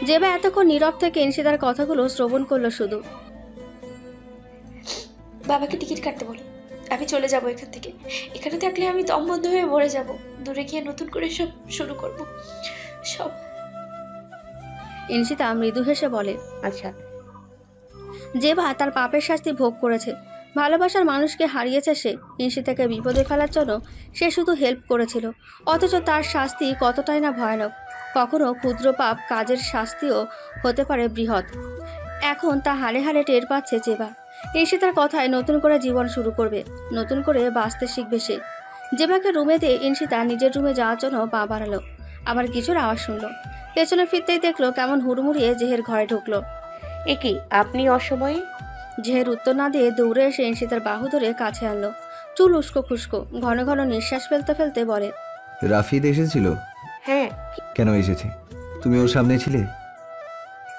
জেবা এতক্ষণ নীরব থেকে ইনশিতার কথাগুলো শ্রবণ করলো শুধু। বাবাকে টিকিট কাটতে বলো, আমি চলে যাব এখান থেকে। এখানে থাকলে আমি দম বন্ধ হয়ে মরে যাব। দূরে গিয়ে নতুন করে সব শুরু করব। সব। ইনশিতা মৃদু হেসে বলে। আচ্ছা। জেবা তার পাপের শাস্তি ভোগ করেছে। ভালোবাসার মানুষকে হারিয়েছে সে। ইনশিতাকে বিপদে ফেলার জন্য সে শুধু হেল্প করেছিল, অথচ তার শাস্তি কতটাই না ভয়ানক। কখনো ক্ষুদ্র পাপ কাজের শাস্তিও হতে পারে বৃহৎ। এখন তা হাড়ে হাড়ে টের পাচ্ছে জেবা। ইনশিতার কথায় নতুন করে জীবন শুরু করবে, নতুন করে বাঁচতে শিখবে সে। জেবাকে রুমে দিয়ে ইনশিতা নিজের রুমে যাওয়ার জন্য পা বাড়ালো। আবার কিছুর আওয়াজ শুনলো। পেছনে ফিরতেই দেখলো কেমন হুড়মুড়িয়ে জেহের ঘরে ঢুকলো। কি আপনি অসময়ে? জেহের উত্তর না দিয়ে দৌড়ে এসে ইনশিতার বাহু ধরে কাছে আনলো। চুল উস্কো খুস্কো, ঘন ঘন নিঃশ্বাস ফেলতে ফেলতে বলে। রাফিদ এসেছিল? হ্যাঁ। কেন এসেছে? তুমি ওর সামনে ছিলে?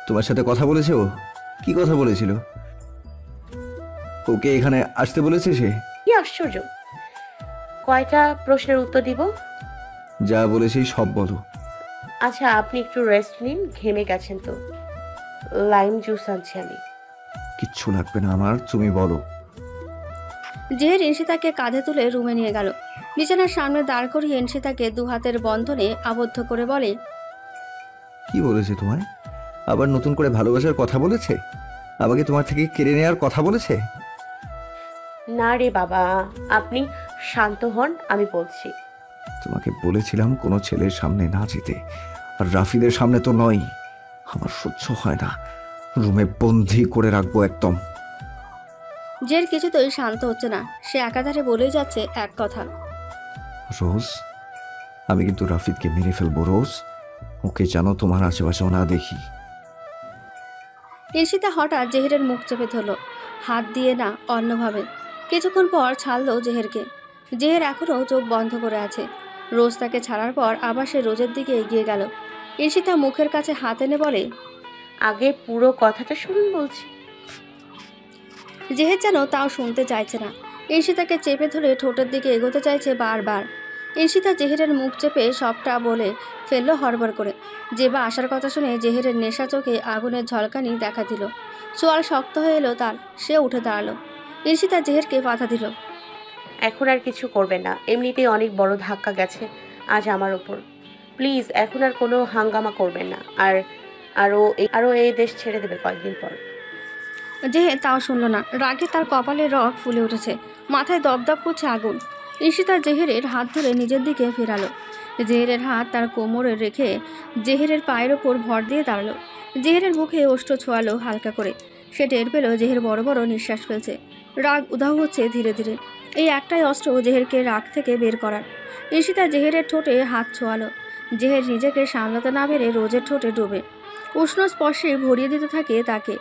তোমার সাথে কথা বলেছে ও? কি কথা বলেছিল? ওকে এখানে আসতে বলেছে সে? কি আশ্চর্য! কয়টা প্রশ্নের উত্তর দিব? যা বলেছি সব বলো। আচ্ছা, আপনি একটু রেস্ট নিন, ঘেমে গেছেন তো। লাইম জুস আনছি আমি। কিচ্ছু লাগবে না আমার, তুমি বলো। জেহের ইনশিতাকে কাঁধে তুলে রুমে নিয়ে গেল। বিছানার সামনে দাঁড় করিয়ে ইনশিতাকে দু হাতের বন্ধনে আবদ্ধ করে বলে। কি বলেছে তোমায়? আবার নতুন করে ভালোবাসার কথা বলেছে? আমাকে তোমার থেকে কেড়ে নেওয়ার কথা বলেছে? না রে বাবা, আপনি শান্ত হন, আমি বলছি। তোমাকে বলেছিলাম কোনো ছেলের সামনে না যেতে, আর রাফিদের সামনে তো নয়। আমার সহ্য হয় না, রুমে বন্দি করে রাখবো একদম। জের কিছুতেই শান্ত হচ্ছে না। সে একাধারে বলেই যাচ্ছে এক কথা। রোজ, আমি কিন্তু রাফিদকে মেরে ফেলবো রোজ। ওকে যেন তোমার আশেপাশেও না দেখি। ইনশিতা হঠাৎ জেহেরের মুখ চেপে ধরল, হাত দিয়ে না অন্যভাবে। কিছুক্ষণ পর ছাড়লো জেহেরকে। জেহের এখনও চোখ বন্ধ করে আছে। রোজ তাকে ছাড়ার পর আবার সে রোজের দিকে এগিয়ে গেল। ইনশিতা মুখের কাছে হাত এনে বলে। আগে পুরো কথাটা শুনুন বলছি। জেহের যেন তাও শুনতে চাইছে না। ইনশিতাকে চেপে ধরে ঠোঁটের দিকে এগোতে চাইছে বারবার। ইনশিতা জেহেরের মুখ চেপে সবটা বলে ফেললো হড়বড় করে। জেবা আসার কথা শুনে জেহেরের নেশা চোখে আগুনের ঝলকানি দেখা দিল। চোয়াল শক্ত হয়ে এলো তার। সে উঠে দাঁড়ালো। ইনশিতা জেহেরকে বাধা দিল। এখন আর কিছু করবেন না, এমনিতেই অনেক বড় ধাক্কা গেছে আজ আমার ওপর। প্লিজ এখন আর কোনো হাঙ্গামা করবেন না। আরও এই দেশ ছেড়ে দেবে কয়েকদিন পর। জেহের তাও শুনল না। রাগে তার কপালের রগ ফুলে উঠেছে, মাথায় দপদপ করছে আগুন। ইশিতা জেহেরের হাত ধরে নিজের দিকে ফেরালো। জেহেরের হাত তার কোমরে রেখে জেহেরের পায়ের ওপর ভর দিয়ে দাঁড়ালো। জেহেরের মুখে ওষ্ঠ ছোঁয়ালো হালকা করে। সে টের পেল জেহের বড় বড় নিঃশ্বাস ফেলছে। রাগ উধাও হচ্ছে ধীরে ধীরে। এই একটাই অস্ত্র জেহেরকে রাগ থেকে বের করার। ইশিতা জেহেরের ঠোঁটে হাত ছোঁয়ালো। জেহের নিজেকে সামলাতে না পেরে রোজের ঠোঁটে ডুবে উষ্ণ স্পর্শে ভরিয়ে দিতে থাকে তাকে।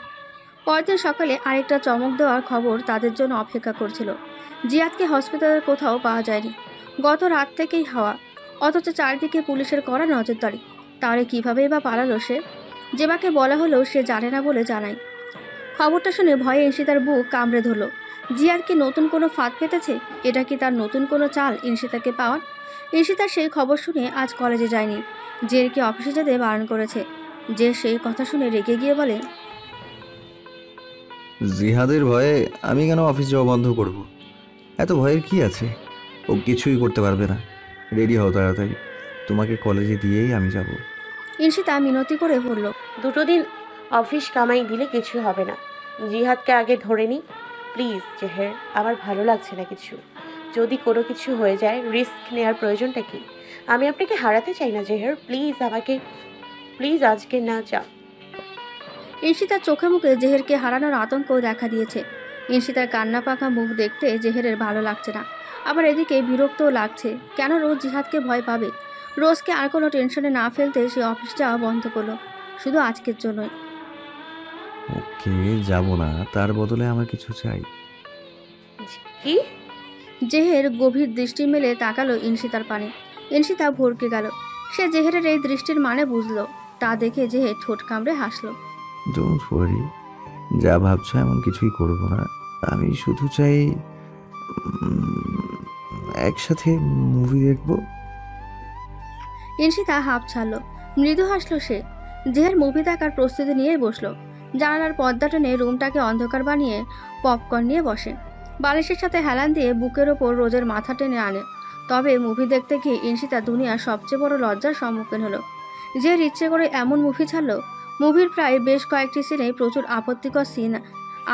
পরদিন সকালে আরেকটা চমক দেওয়ার খবর তাদের জন্য অপেক্ষা করছিল। জিয়াদকে হসপিটালের কোথাও পাওয়া যায়নি। গত রাত থেকেই হাওয়া, অথচ চারদিকে পুলিশের কড়া নজরদারি। তাহলে কীভাবেই বা পালালো সে? জেবাকে বলা হলেও সে জানে না বলে জানায়। খবরটা শুনে ভয়ে ইনশিতার বুক কামড়ে ধরল। জিয়াদ কি নতুন কোনো ফাঁদ পেতেছে? এটা কি তার নতুন কোনো চাল ইনশিতাকে পাওয়ার? ইনশিতা সেই খবর শুনে আজ কলেজে যায়নি। জেরকে অফিসে যেতে বারণ করেছে। যে সেই কথা শুনে রেগে গিয়ে বলে। জিহাদের ভয়ে আমি কেন অফিস যাওয়া বন্ধ করব? এত ভয়ের কি আছে? ও কিছুই করতে পারবে না। রেডি হও তাড়াতাড়ি, তোমাকে কলেজে দিয়েই আমি যাব। ইনশিতা মিনতি করে বলল। দুটো দিন অফিস কামাই দিলে কিছু হবে না। জিহাদকে আগে ধরে নিই প্লিজ। জেহের, আমার ভালো লাগছে না কিছু। যদি কোনো কিছু হয়ে যায় রিস্ক নেওয়ার প্রয়োজনটা কি? আমি আপনাকে হারাতে চাই না জেহের, প্লিজ আমাকে, প্লিজ আজকে না যাও। ইনশিতার চোখে মুখে জেহেরকে হারানোর আতঙ্ক দেখা দিয়েছে। ইনশিতার কান্না পাকা মুখ দেখতে জেহেরের ভালো লাগছে না। আবার এদিকে বিরক্তও লাগছে। কেন রোজ জিহাদকে ভয় পাবে? রোজকে আর কোনো টেনশনে না ফেলতে সে অফিস যাওয়া বন্ধ করলো, শুধু আজকের জন্যই। ওকে, যাব না, তার বদলে আমার কিছু চাই। কি? জেহের গভীর দৃষ্টি মেলে তাকালো ইনশিতার পানে। ইনশিতা ভরকে গেল। সে জেহেরের এই দৃষ্টির মানে বুঝলো। তা দেখে জেহের ঠোঁট কামড়ে হাসলো। ডোন্ট ওয়ারি, যা ভাবছো এমন কিছুই করব না। আমি শুধু চাই একসাথে মুভি দেখব। ইনশিতা হাঁপ ছাড়লো। মৃদু হাসলো সে। জেহের মুভি দেখার প্রস্তুতি নিয়েই বসলো। জানালার পর্দা টেনে রুমটাকে অন্ধকার বানিয়ে পপকর্ন নিয়ে বসে। বালিশের সাথে হেলান দিয়ে বুকের ওপর রোজের মাথা টেনে আনে। তবে মুভি দেখতে গিয়ে ইনশিতা দুনিয়ার সবচেয়ে বড় লজ্জার সম্মুখীন হলো। জেহের ইচ্ছে করে এমন মুভি ছাড়লো, মুভির প্রায় বেশ কয়েকটি সিনে প্রচুর আপত্তিকর সিন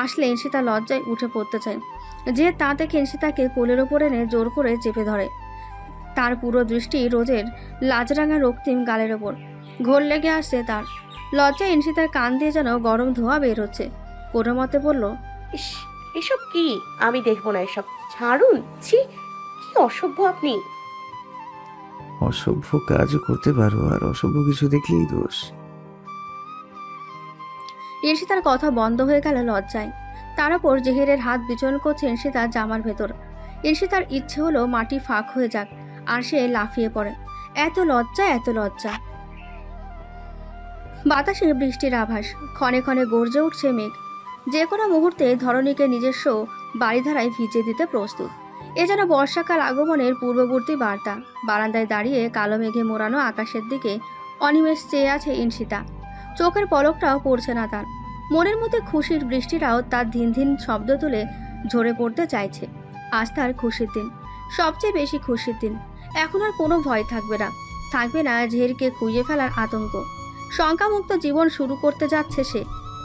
আসলে ইনশিতা লজ্জায় উঠে পড়তে চায়। যে তা দেখে ইনশিতাকে কোলের ওপর এনে জোর করে চেপে ধরে। তার পুরো দৃষ্টি রোজের লাজরাঙা রক্তিম গালের ওপর। ঘোর লেগে আসছে তার। লজ্জায় ইনশিতার কান দিয়ে যেন গরম ধোঁয়া বের হচ্ছে। কোনো মতে বলল, ইস, এসব কি? আমি দেখবো না এসব, ছাড়ুন। ছি, কি অসভ্য আপনি। অসভ্য কাজও করতে পারো, আর অসভ্য কিছু দেখলেই দোষ। ইনশিতার কথা বন্ধ হয়ে গেল লজ্জায়। তার উপর জেহেরের হাত বিচরণ করছে ইনশিতার জামার ভেতর। ইনশিতার ইচ্ছে হলো মাটি ফাঁক হয়ে যাক আর সে লাফিয়ে পড়ে। এত লজ্জা, এত লজ্জা। বাতাসে বৃষ্টির আভাস, ক্ষণে ক্ষণে গর্জে উঠছে মেঘ। যে কোনো মুহূর্তে ধরণীকে নিজস্ব বাড়িধারায় ভিজিয়ে দিতে প্রস্তুত। এ যেন বর্ষাকাল আগমনের পূর্ববর্তী বার্তা। বারান্দায় দাঁড়িয়ে কালো মেঘে মোড়ানো আকাশের দিকে অনিমেষ চেয়ে আছে ইনশিতা। চোখের পলকটাও পড়ছে না তার। মনের মধ্যে খুশির বৃষ্টিটাও তার ধিন ধিন শব্দ তুলে ঝরে পড়তে চাইছে। আজ তার খুশির দিন, সবচেয়ে বেশি খুশির দিন। এখন আর কোনো ভয় থাকবে না, থাকবে না ঝেরকে খুঁজে ফেলার আতঙ্ক। শঙ্কামুক্ত জীবন শুরু করতে যাচ্ছে সে।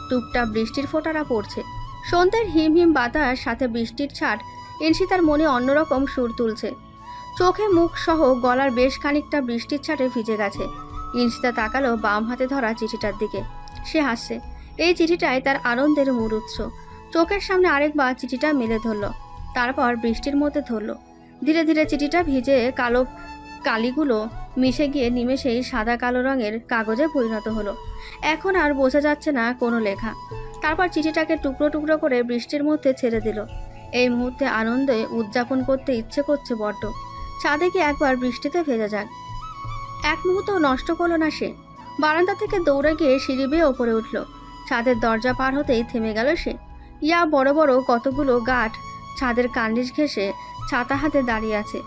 টুপটাপ বৃষ্টির ফোঁটারা পড়ছে। সন্ধ্যের হিম হিম বাতাস সাথে বৃষ্টির ছাট ইনশিতার মনে অন্যরকম সুর তুলছে। চোখে মুখ সহ গলার বেশ খানিকটা বৃষ্টির ছাটে ভিজে গেছে। ইনশিতা তাকালো বাম হাতে ধরা চিঠিটার দিকে। সে হাসছে। এই চিঠিটাই তার আনন্দের মূল উৎস। চোখের সামনে আরেকবার চিঠিটা মেলে ধরল, তারপর বৃষ্টির মধ্যে ধরল। ধীরে ধীরে চিঠিটা ভিজে কালো কালিগুলো মিশে গিয়ে নিমেষেই সাদা কালো রঙের কাগজে পরিণত হলো। এখন আর বোঝা যাচ্ছে না কোনো লেখা। তারপর চিঠিটাকে টুকরো টুকরো করে বৃষ্টির মধ্যে ছেড়ে দিল। এই মুহূর্তে আনন্দে উদযাপন করতে ইচ্ছে করছে বড্ড। ছাদে গিয়ে একবার বৃষ্টিতে ভেজা যাক। এক মুহূর্ত নষ্ট করলো না সে। বারান্দা থেকে দৌড়ে গিয়ে সিঁড়ি বেয়ে ওপরে উঠল। ছাদের দরজা পার হতেই থেমে গেল সে। ইয়া বড় বড় কতগুলো গাঠ ছাদের কার্নিশ ঘেঁষে ছাতা হাতে দাঁড়িয়ে আছে।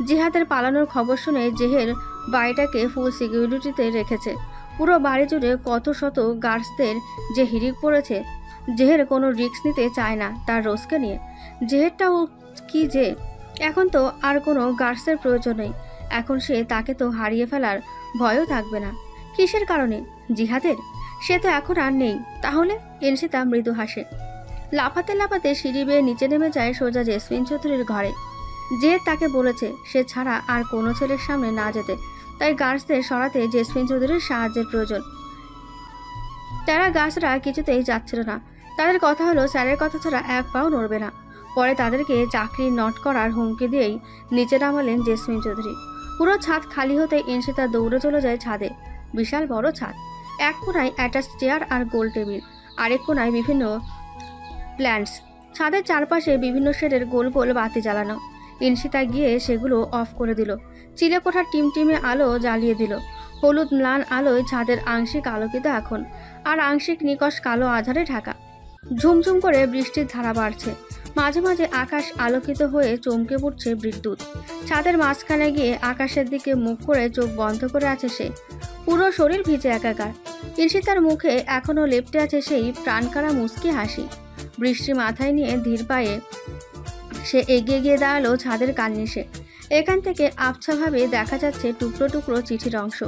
জিহাদের পালানোর খবর শুনে জেহের বাড়িটাকে ফুল সিকিউরিটিতে রেখেছে। পুরো বাড়ি জুড়ে কত শত গার্ডসদের যে হিড়িক পড়েছে। জেহের কোনো রিস্ক নিতে চায় না তার রোজকে নিয়ে। জেহেরটাও কি যে, এখন তো আর কোনো গার্ডসের প্রয়োজন নেই। এখন সে তাকে তো হারিয়ে ফেলার ভয়ও থাকবে না। কিসের কারণে? জিহাদের? সে তো এখন আর নেই। তাহলে? ইনশিতা মৃদু হাসে। লাফাতে লাফাতে সিঁড়ি বেয়ে নিচে নেমে যায় সোজা জেসমিন চৌধুরীর ঘরে। যে তাকে বলেছে সে ছাড়া আর কোনো ছেলের সামনে না যেতে, তাই গার্ডসদের সরাতে জেসমিন চৌধুরীর সাহায্যের প্রয়োজন। তারা গার্ডসরা কিছুতেই যাচ্ছিল না। তাদের কথা হলো স্যারের কথা ছাড়া এক পাও নড়বে না। পরে তাদেরকে চাকরি নট করার হুমকি দিয়েই নিচে নামালেন জেসমিন চৌধুরী। পুরো ছাদ খালি হতে ইনশিতা দৌড়ে চলে যায় ছাদে। বিশাল বড় ছাদ। এক কোণায় অ্যাটাচ চেয়ার আর গোল টেবিল, আরেক কোণায় বিভিন্ন প্ল্যান্টস। ছাদের চারপাশে বিভিন্ন শেডের গোল গোল বাতি জ্বালানো। ইনশিতা গিয়ে সেগুলো অফ করে দিল। চিলেকোঠার টিমটিমে আলো জ্বালিয়ে দিল। হলুদ ম্লান আলোয় ছাদের আংশিক আলোকিত এখন, আর আংশিক নিকশ কালো আধারে ঢাকা। ঝুমঝুম করে বৃষ্টির ধারা বাড়ছে। মাঝে মাঝে আকাশ আলোকিত হয়ে চমকে পড়ছে বিদ্যুৎ। ছাদের মাঝখানে গিয়ে আকাশের দিকে মুখ করে চোখ বন্ধ করে আছে সে। পুরো শরীর ভিজে একাকার। ইনশিতার মুখে এখনও লেপ্টে আছে সেই প্রাণকারা মুচকি হাসি। বৃষ্টি মাথায় নিয়ে ধীর পায়ে সে এগিয়ে গিয়ে দাঁড়ালো ছাদের কার্নিশে। এখান থেকে আবছাভাবে দেখা যাচ্ছে টুকরো টুকরো চিঠির অংশ।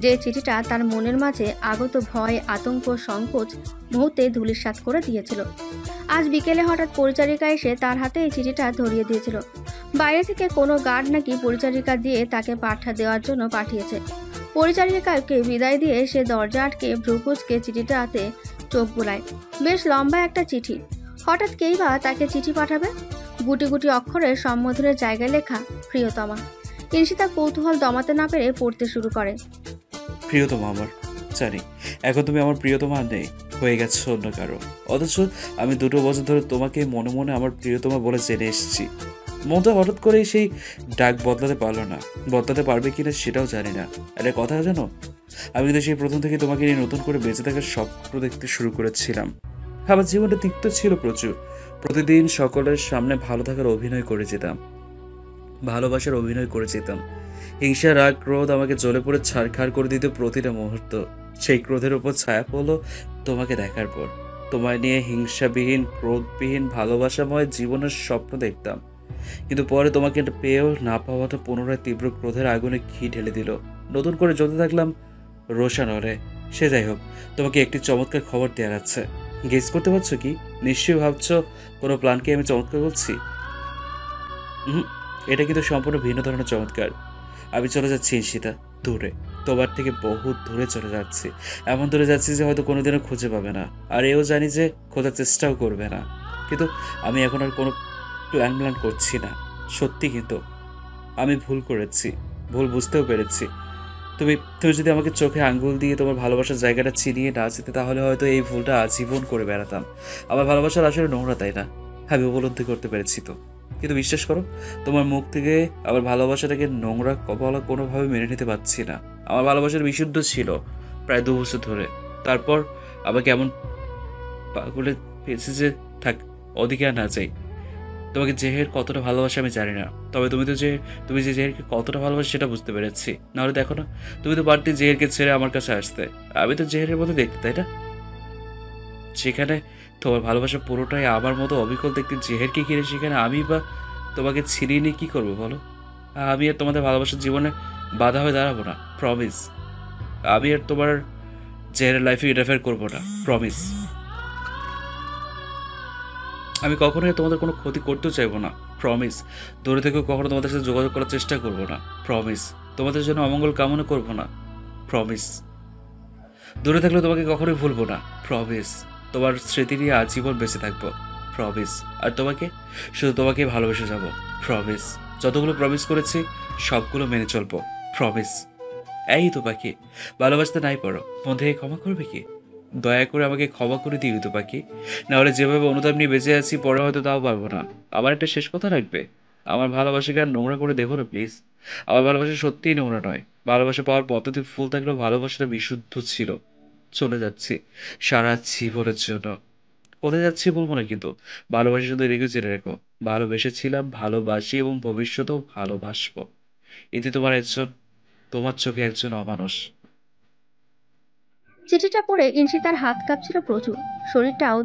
যে চিঠিটা তার মনের মাঝে আগত ভয়, আতঙ্ক, সংকোচ মুহূর্তে ধূলিসাৎ করে দিয়েছিল। আজ বিকেলে হঠাৎ পরিচারিকা এসে তার হাতে এই চিঠিটা ধরিয়ে দিয়েছিল। বাইরে থেকে কোনো গার্ড নাকি পরিচারিকা দিয়ে তাকে পাঠা দেওয়ার জন্য পাঠিয়েছে। পরিচারিকাকে বিদায় দিয়ে সে দরজা আটকে ভ্রুকুচকে চিঠিটা হাতে চোখ বুলায়। বেশ লম্বা একটা চিঠি। হঠাৎ কেই বা তাকে চিঠি পাঠাবে? গুটি গুটি অক্ষরে সম্বোধনের জায়গায় লেখা প্রিয়তমা। ইনশিতা কৌতূহল দমাতে না পেরে পড়তে শুরু করে। প্রিয়তমা আমার, জানি এখন তুমি আমার প্রিয়তমা নেই, হয়ে গেছে অন্য কারো। অথচ আমি 2 বছর ধরে তোমাকে মনে মনে আমার প্রিয়তমা বলে জেনে এসেছি। মনটা হঠাৎ করেই সেই ডাক বদলাতে পারলো না। বদলাতে পারবে কিনা সেটাও জানি না। একটা কথা জানো, আমি কিন্তু সেই প্রথম থেকে তোমাকে নিয়ে নতুন করে বেঁচে থাকার স্বপ্ন দেখতে শুরু করেছিলাম। আমার জীবনটা তিক্ত ছিল প্রচুর। প্রতিদিন সকলের সামনে ভালো থাকার অভিনয় করে যেতাম, ভালোবাসার অভিনয় করে যেতাম। হিংসা, রাগ, ক্রোধ আমাকে জ্বলে পড়ে ছাড়খাড় করে দিত প্রতিটা মুহূর্ত। সেই ক্রোধের উপর ছায়া পড়লো তোমাকে দেখার পর। তোমায় নিয়ে হিংসাবিহীন, ক্রোধবিহীন, ভালোবাসাময় জীবনের স্বপ্ন দেখতাম। কিন্তু পরে তোমাকে পেয়েও না পাওয়াটা পুনরায় তীব্র ক্রোধের আগুনে ঘি ঢেলে দিল। নতুন করে জ্বলতে থাকলাম রোশানলে। সে যাই হোক, তোমাকে একটি চমৎকার খবর দেওয়া যাচ্ছে। গেস করতে পারছো কি? নিশ্চয়ই ভাবছো কোনো প্ল্যানকে আমি চমৎকার বলছি। এটা কিন্তু সম্পূর্ণ ভিন্ন ধরনের চমৎকার। আমি চলে যাচ্ছি ঈশিতা, দূরে, তোমার থেকে বহু দূরে চলে যাচ্ছি। এমন দূরে যাচ্ছি যে হয়তো কোনোদিনও খুঁজে পাবে না, আর এও জানি যে খোঁজার চেষ্টাও করবে না। কিন্তু আমি এখন আর কোনো প্ল্যান করছি না, সত্যি। কিন্তু আমি ভুল করেছি, ভুল বুঝতেও পেরেছি। তুমি তুমি যদি আমাকে চোখে আঙ্গুল দিয়ে তোমার ভালোবাসার জায়গাটা চিনিয়ে না যেতে, তাহলে হয়তো এই ভুলটা আজীবন করে বেড়াতাম। আমার ভালোবাসার আসলে নোংরা, তাই না? আমি উপলব্ধি করতে পেরেছি তো। কিন্তু বিশ্বাস করো, তোমার মুখ থেকে আমার ভালোবাসাটাকে নোংরা বলা কোনোভাবে মেনে নিতে পারছি না। আমার ভালোবাসার বিশুদ্ধ ছিল প্রায় 2 বছর ধরে। তারপর আমাকে এমন পাগলে পেয়েছে যে থাক, ওদিকে আর না চাই। তোমাকে জেহের কতটা ভালোবাসে আমি জানি না, তবে তুমি যে জেহেরকে কতটা ভালোবাসে সেটা বুঝতে পেরেছি। নাহলে দেখো না, তুমি তো পারতে জেহেরকে ছেড়ে আমার কাছে আসতে। আমি তো জেহেরের মতো দেখতে, তাই না? সেখানে তোমার ভালোবাসা পুরোটাই আমার মতো অবিকল দেখতে জেহেরকে ঘিরে, সেখানে আমি বা তোমাকে ছিনিয়ে নিয়ে কী করবো বলো? আমি আর তোমাদের ভালোবাসার জীবনে বাধা হয়ে দাঁড়াবো না, প্রমিস। আমি আর তোমার জেহেরের লাইফে ইন্টারফেয়ার করবো না, প্রমিস। আমি কখনোই তোমাদের কোনো ক্ষতি করতেও চাইবো না, প্রমিস। দূরে থেকেও কখনো তোমাদের সাথে যোগাযোগ করার চেষ্টা করবো না, প্রমিস। তোমাদের জন্য অমঙ্গল কামনা করবো না, প্রমিস। দূরে থাকলেও তোমাকে কখনোই ভুলবো না, প্রমিস। তোমার স্মৃতি নিয়ে আজীবন বেঁচে থাকবো, প্রমিস। আর শুধু তোমাকে ভালোবেসে যাবো, প্রমিস। যতগুলো প্রমিস করেছি সবগুলো মেনে চলবো, প্রমিস। এই তো পাখি, ভালোবাসতে নাই পারো, মধ্যে ক্ষমা করবে কি? দয়া করে আমাকে ক্ষমা করে দিও তো পাখি। নাহলে যেভাবে অনুতাপ নিয়ে বেঁচে আছি, পরে হয়তো তাও পারবো না। আমার একটা শেষ কথা রাখবে, আমার ভালোবাসাকে আর নোংরা করে দেখো না প্লিজ। আমার ভালোবাসা সত্যিই নোংরা নয়। ভালোবাসা পাওয়ার পদ্ধতি ফুল থাকলেও ভালোবাসাটা বিশুদ্ধ ছিল। চলে যাচ্ছি সারা জীবনের জন্য। কোথায় যাচ্ছি বলবো না, কিন্তু ভালোবাসি শুধু রেখে জেনে রেখো, ভালোবেসেছিলাম, ভালোবাসি এবং ভবিষ্যতেও ভালোবাসবো। এতে তোমার চোখে একজন অমানুষ। চিঠিটা পড়ে ঈশিতার হাত কাঁপছিল প্রচুর, শরীরটাও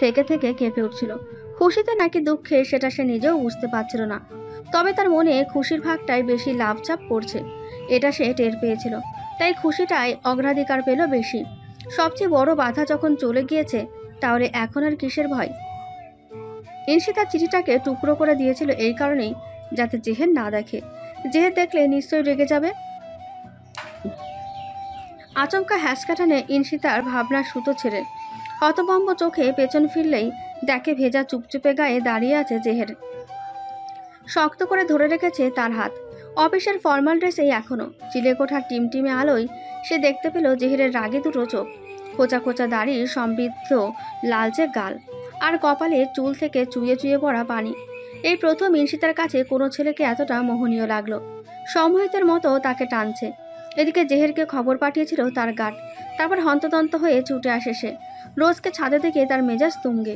থেকে থেকে কেঁপে উঠছিল। খুশিতে নাকি দুঃখে সেটা সে নিজেও বুঝতে পারছিল না, তবে তার মনে খুশির ভাগটাই বেশি লাভচাপ করছে, এটা সে টের পেয়েছিল। তাই খুশিটাই অগ্রাধিকার পেল বেশি। সবচেয়ে বড় বাধা যখন চলে গিয়েছে, তাহলে এখন আর কিসের ভয়? ঈশিতা চিঠিটাকে টুকরো করে দিয়েছিল এই কারণেই, যাতে জেহের না দেখে। জেহের দেখলে নিশ্চয়ই রেগে যাবে। আচমকা হ্যাঁচকাটানে ঈশিতার ভাবনার সুতো ছেড়ে হতভম্ব চোখে পেছন ফিরলেই দেখে ভেজা চুপচুপে গায়ে দাঁড়িয়ে আছে জেহের। শক্ত করে ধরে রেখেছে তার হাত। অফিসের ফর্মাল ড্রেসেই এখনও, চিলেকোঠার টিমটিমে আলোয় সে দেখতে পেল জেহেরের রাগে দুটো চোখ, খোঁচা খোঁচা দাড়ি, সমৃদ্ধ লালচে গাল, আর কপালে চুল থেকে চুইয়ে চুইয়ে পড়া পানি। এই প্রথম ঈশিতার কাছে কোনো ছেলেকে এতটা মোহনীয় লাগলো। সম্মোহিতের মতো তাকে টানছে। এদিকে জেহেরকে খবর পাঠিয়েছিল তার গার্ড। তারপর হন্তদন্ত হয়ে ছুটে আসে সে। রোজকে ছাদে দেখে তার মেজাজ তুঙ্গে।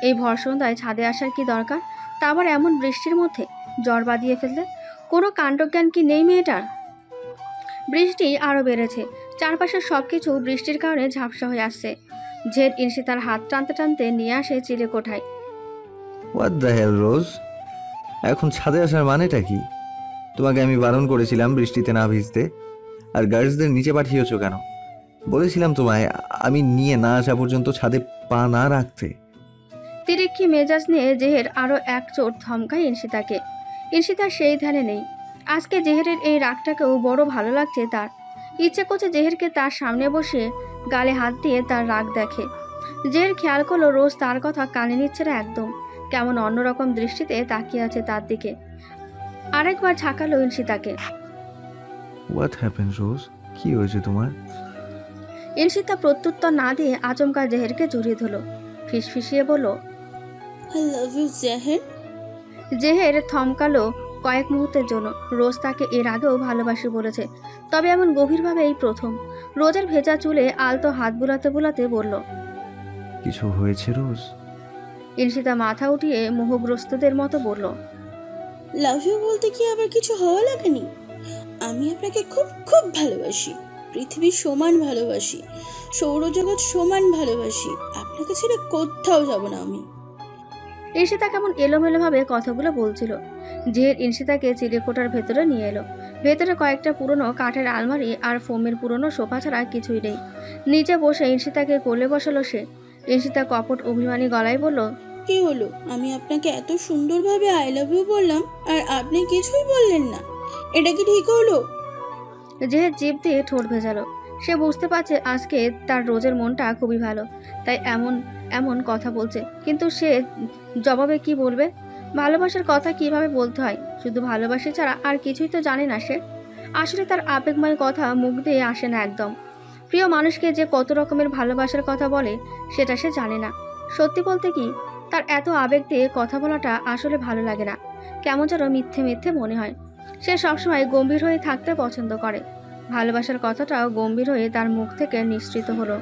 এই ভর সন্ধ্যায় ছাদে আসার কি দরকার, তা আবার এমন বৃষ্টির মধ্যে? জ্বর বাঁধিয়ে ফেললে। কোনো কাণ্ডজ্ঞান কি নেই মেয়েটার? বৃষ্টি আরও বেড়েছে, চারপাশের সব কিছু বৃষ্টির কারণে ঝাপসা হয়ে আসছে। জেদ ঈশিতার হাত টানতে টানতে নিয়ে আসে চিলেকোঠায়। হোয়াট দ্য হেল রোজ, এখন ছাদে আসার মানেটা কি? তোমাকে আমি বারণ করেছিলাম বৃষ্টিতে না ভিজতে, আর গার্লসদের নিচে পাঠিয়েছো কেন? বলেছিলাম তোমায় আমি নিয়ে না আসা পর্যন্ত ছাদে পা না রাখতে। তিরিক্ষি মেজাজ নিয়ে জেহের আরও এক চোট ধমকায় ঈশিতাকে। ঈশিতা সেই ধ্যানে নেই। আজকে জেহেরের এই রাগটাকেও বড় ভালো লাগছে তার। ইচ্ছে করছে জেহেরকে তার সামনে বসে গালে হাত দিয়ে তার রাগ দেখে। জেহের খেয়াল করলো রোজ তার কথা কানে নিচ্ছে না একদম, কেমন অন্যরকম দৃষ্টিতে তাকিয়ে আছে তার দিকে। আরেকবার ঝাঁকালো ঈশিতাকে। হোয়াট হ্যাপেন রোজ, কি হয়েছে তোমার? ঈশিতা প্রত্যুত্তর না দিয়ে আচমকা জেহেরকে জড়িয়ে ধরল, ফিসফিসিয়ে বলল, আই লাভ ইউ জেহের। জেহের থমকালো কয়েক মুহূর্তের জন্য। রোজ তাকে এর আগেও ভালোবাসি বলেছে, তবে এমন গভীরভাবে এই প্রথম। রোজের ভেজা চুলে আলতো হাত বুলাতে বুলাতে বলল, কিছু হয়েছে রোজ? ঈশিতা মাথা উঠিয়ে মোহগ্রস্তদের মতো বলল, লাভ ইউ বলতে কি আবার কিছু হওয়া লাগেনি? আমি আপনাকে খুব খুব ভালোবাসি। পৃথিবী সমান ভালোবাসি, সৌরজগৎ সমান ভালোবাসি। আপনাকে ছেড়ে কোথাও যাব না আমি। ঈশিতা কেমন এলোমেলোভাবে কথাগুলো বলছিল। জেহের ঈশিতাকে চিলেকোঠার ভেতরে নিয়ে এলো। ভেতরে কয়েকটা পুরনো কাঠের আলমারি আর ফোমের পুরনো সোফা ছাড়া কিছুই নেই। নিচে বসে ঈশিতাকে কোলে বসালো সে। ঈশিতা কপট অভিমানী গলায় বলল, কি হলো? আমি আপনাকে এত সুন্দরভাবে আই লাভ ইউ বললাম আর আপনি কিছুই বললেন না। এটা কি ঠিক হলো? জেহের জিভ দিয়ে ঠোঁট ভেজালো। সে বুঝতে পারছে আজকে তার রোজের মনটা খুবই ভালো, তাই এমন এমন কথা বলছে। কিন্তু সে জবাবে কি বলবে? ভালোবাসার কথা কিভাবে বলতে হয়? শুধু ভালোবাসা ছাড়া আর কিছুই তো জানে না সে। আসলে তার আবেগময় কথা মুখ দিয়ে আসে না একদম। প্রিয় মানুষকে যে কত রকমের ভালোবাসার কথা বলে সেটা সে জানে না। সত্যি বলতে কি, তার এত আবেগ দিয়ে কথা বলাটা আসলে ভালো লাগে না। কেমন যেন মিথ্যে মিথ্যে মনে হয়। সে সবসময় গম্ভীর হয়ে থাকতে পছন্দ করে। ভালোবাসার কথাটাও গম্ভীর হয়ে তার মুখ থেকে নিঃসৃত হলো।